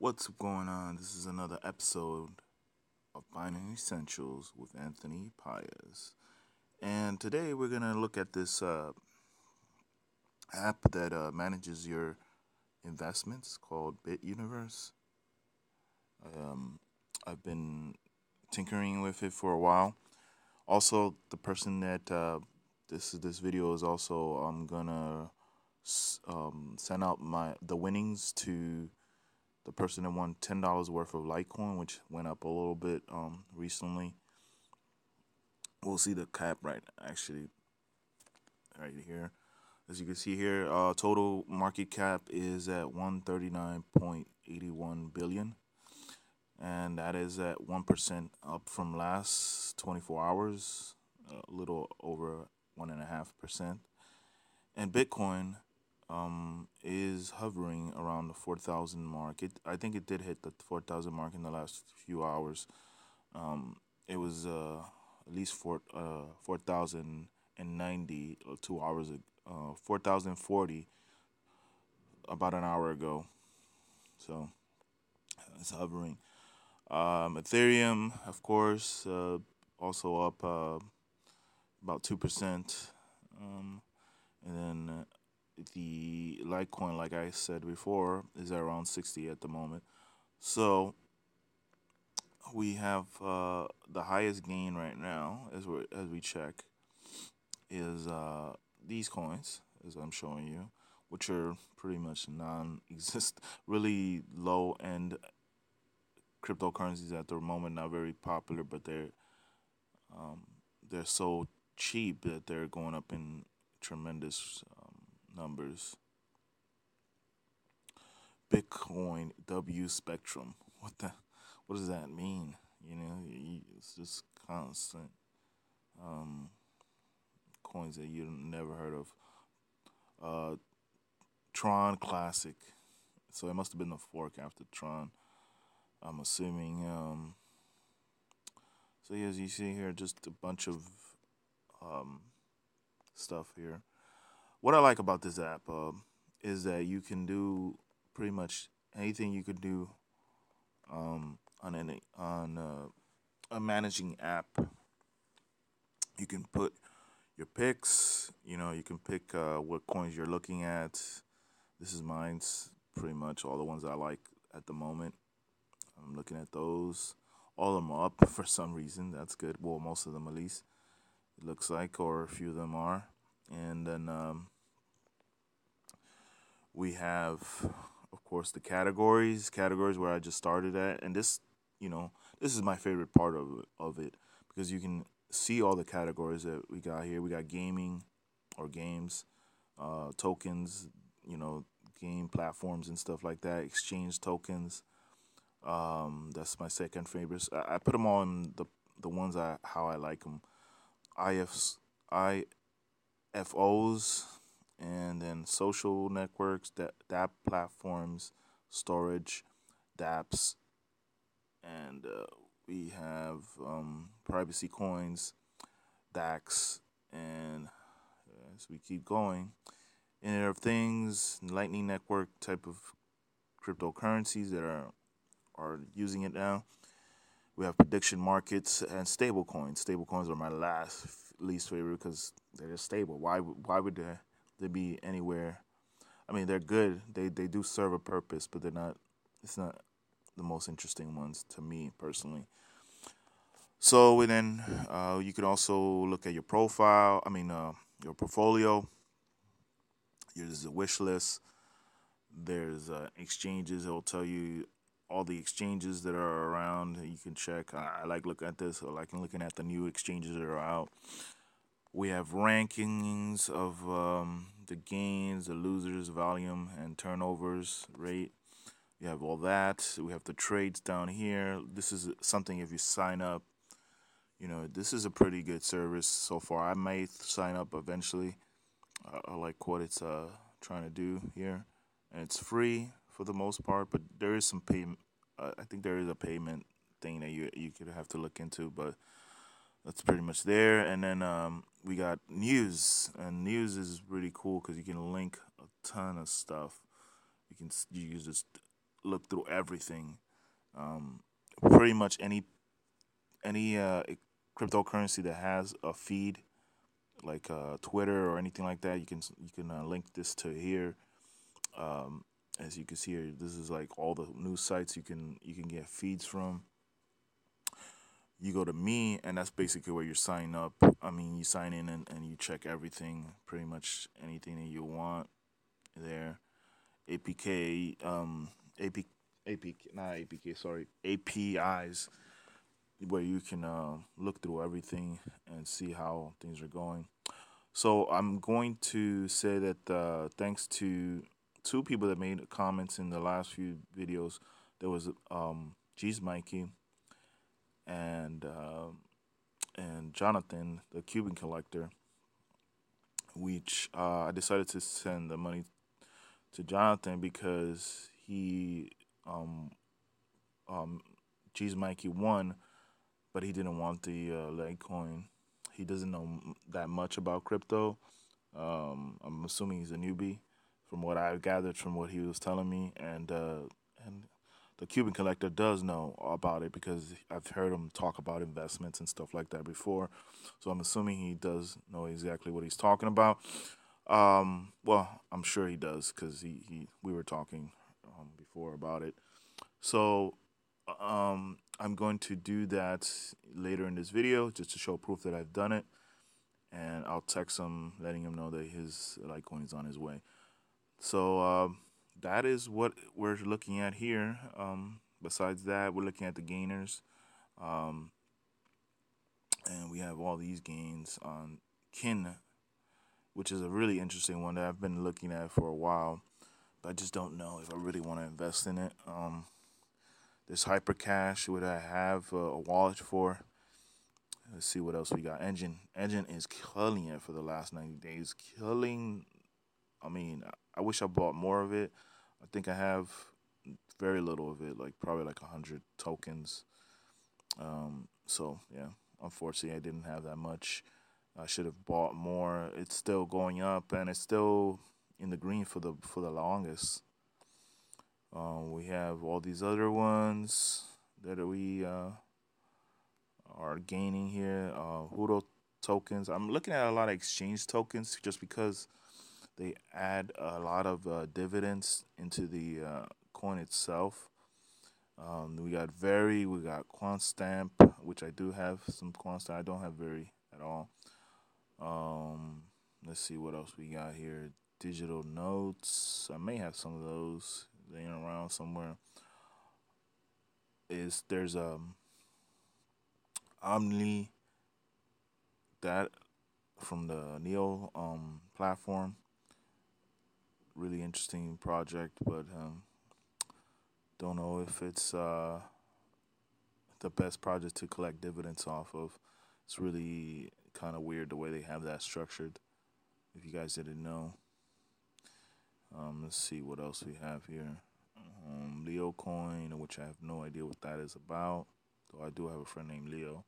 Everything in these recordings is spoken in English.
What's going on? This is another episode of Binary Essentials with Anthony Paez. And today we're going to look at this app that manages your investments called bituniverse. Um, I've been tinkering with it for a while. Also, the person that this video is also I'm gonna send out the winnings to the person that won $10 worth of Litecoin, which went up a little bit recently. We'll see the cap right here. As you can see here, total market cap is at 139.81 billion, and that is at 1% up from last 24 hours, a little over 1.5%. And Bitcoin is hovering around the 4,000 mark. I think it did hit the 4,000 mark in the last few hours. It was at least 4,090 2 hours ago. 4,040 about an hour ago. So it's hovering. Ethereum, of course, also up about 2%. And then the Litecoin, like I said before, is at around 60 at the moment. So we have the highest gain right now, as we check, is these coins, as I'm showing you, which are pretty much non-exist, really low-end cryptocurrencies at the moment, not very popular, but they're so cheap that they're going up in tremendous numbers. Bitcoin W spectrum. What does that mean? It's just constant coins that you never heard of. Tron Classic. So it must have been the fork after Tron, I'm assuming. So as you see here, just a bunch of stuff here. What I like about this app is that you can do pretty much anything you could do on a managing app. You can put your picks. You can pick what coins you're looking at. This is mine's pretty much all the ones I like at the moment. I'm looking at those. All of them are up for some reason. That's good. Well, most of them at least. It looks like, or a few of them are. And then we have, of course, the categories where I just started at. And this is my favorite part of it because you can see all the categories that we got here. We got gaming or games, tokens, game platforms and stuff like that, exchange tokens. That's my second favorite. I put them on the ones how I like them. IFOs, and then social networks, DApp platforms, storage, DApps, and we have privacy coins, DAX, and as we keep going, Internet of Things, Lightning Network type of cryptocurrencies that are using it now. We have prediction markets and stable coins. Stable coins are my least favorite because they're just stable. Why would they be anywhere? I mean, they're good. They do serve a purpose, but they're not. It's not the most interesting ones to me personally. So then you can also look at your profile. Your portfolio. There's a wish list. There's exchanges. It'll tell you all the exchanges that are around. You can check. I like looking at this. I like looking at the new exchanges that are out. We have rankings of the gains, the losers, volume, and turnovers rate. We have all that. We have the trades down here. This is something if you sign up. This is a pretty good service so far. I may sign up eventually. I like what it's trying to do here, and it's free for the most part. But there is some payment. I think there is a payment thing that you could have to look into, but that's pretty much there. And then we got news, and news is really cool because you can link a ton of stuff. You can just look through everything. Pretty much any cryptocurrency that has a feed like Twitter or anything like that, you can link this to here. As you can see here, this is like all the news sites you can get feeds from. You go to me, and that's basically where you sign up. I mean, you sign in and you check everything, pretty much anything that you want there. APK, AP, APK, not APK, sorry, APIs, where you can look through everything and see how things are going. So I'm going to say that thanks to two people that made comments in the last few videos, there was G's Mikey and Jonathan, the Cuban collector, which I decided to send the money to Jonathan because he um, G's Mikey won, but he didn't want the Litecoin. He doesn't know that much about crypto. I'm assuming he's a newbie, from what I gathered from what he was telling me, and the Cuban collector does know about it because I've heard him talk about investments and stuff like that before. So I'm assuming he does know exactly what he's talking about. Well, I'm sure he does because he we were talking before about it. So I'm going to do that later in this video just to show proof that I've done it, and I'll text him letting him know that his Litecoin is on his way. So that is what we're looking at here. Besides that, we're looking at the gainers, um, and we have all these gains on Kin, which is a really interesting one that I've been looking at for a while, but I just don't know if I really want to invest in it. There's Hypercash, what I have a wallet for. Let's see what else we got. Engine is killing it for the last 90 days. Killing. I mean, I wish I bought more of it. I think I have very little of it, like probably like 100 tokens. So yeah, unfortunately, I didn't have that much. I should have bought more. It's still going up, and it's still in the green for the longest. We have all these other ones that we are gaining here. Huro tokens. I'm looking at a lot of exchange tokens just because they add a lot of dividends into the coin itself. We got Very, we got Quantstamp, which I do have some Quantstamp. I don't have Very at all. Let's see what else we got here. Digital notes. I may have some of those laying around somewhere. There's Omni, that from the Neo platform. Really interesting project, but don't know if it's the best project to collect dividends off of. It's really kind of weird the way they have that structured. If you guys didn't know, let's see what else we have here. Leo Coin, which I have no idea what that is about, though I do have a friend named Leo.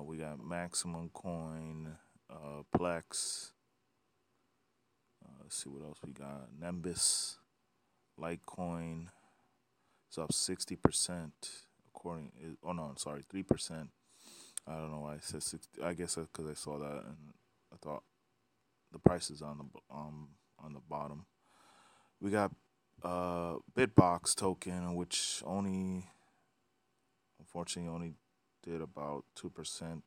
We got Maximum Coin, Plex. Let's see what else we got. Nimbus, Litecoin. It's up 60%. Oh no, I'm sorry, 3%. I don't know why I said 60. I guess because I saw that and I thought the price is on the bottom. We got Bitbox token, which unfortunately only did about 2%.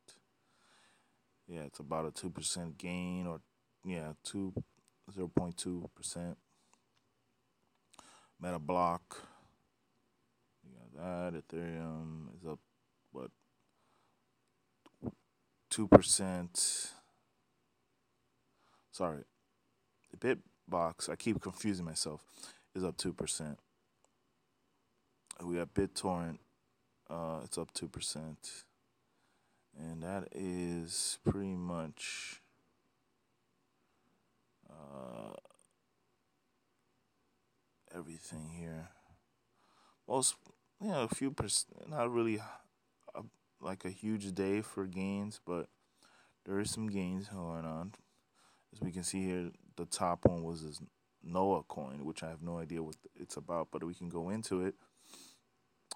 Yeah, it's about a 2% gain, or yeah, 0.2%. Meta Block, we got that. Ethereum is up what, 2%. Sorry, the Bitbox, I keep confusing myself, is up 2%. We got BitTorrent, it's up 2%. And that is pretty much everything here. Most, a few percent, not really like a huge day for gains, but there is some gains going on. As we can see here, the top one was Noah coin, which I have no idea what it's about, but we can go into it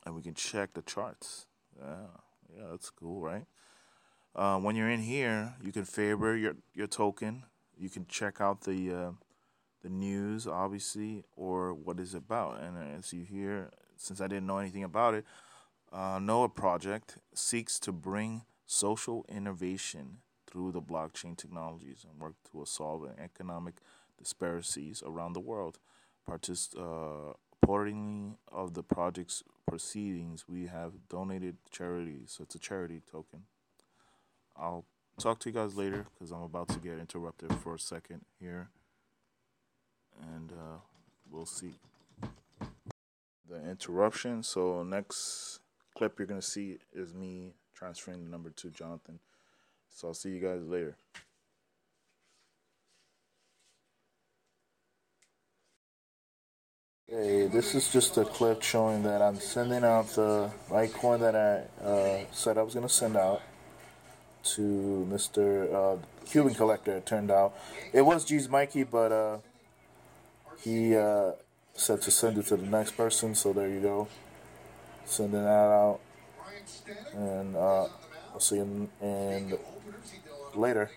and we can check the charts. Yeah, yeah, that's cool, right? When you're in here, you can favor your token. You can check out the news, obviously, or what is it about. And as you hear, since I didn't know anything about it, Noah project seeks to bring social innovation through the blockchain technologies and work to solve economic disparities around the world. Accordingly of the project's proceedings, we have donated charity, so it's a charity token. I'll talk to you guys later because I'm about to get interrupted for a second here, and we'll see the interruption. So next clip you're gonna see is me transferring the number to Jonathan. So I'll see you guys later. Hey, this is just a clip showing that I'm sending out the Litecoin that I said I was gonna send out to Mr. Cuban Collector. It turned out it was G's Mikey, but he said to send it to the next person. So there you go, sending that out, and I'll see you in later.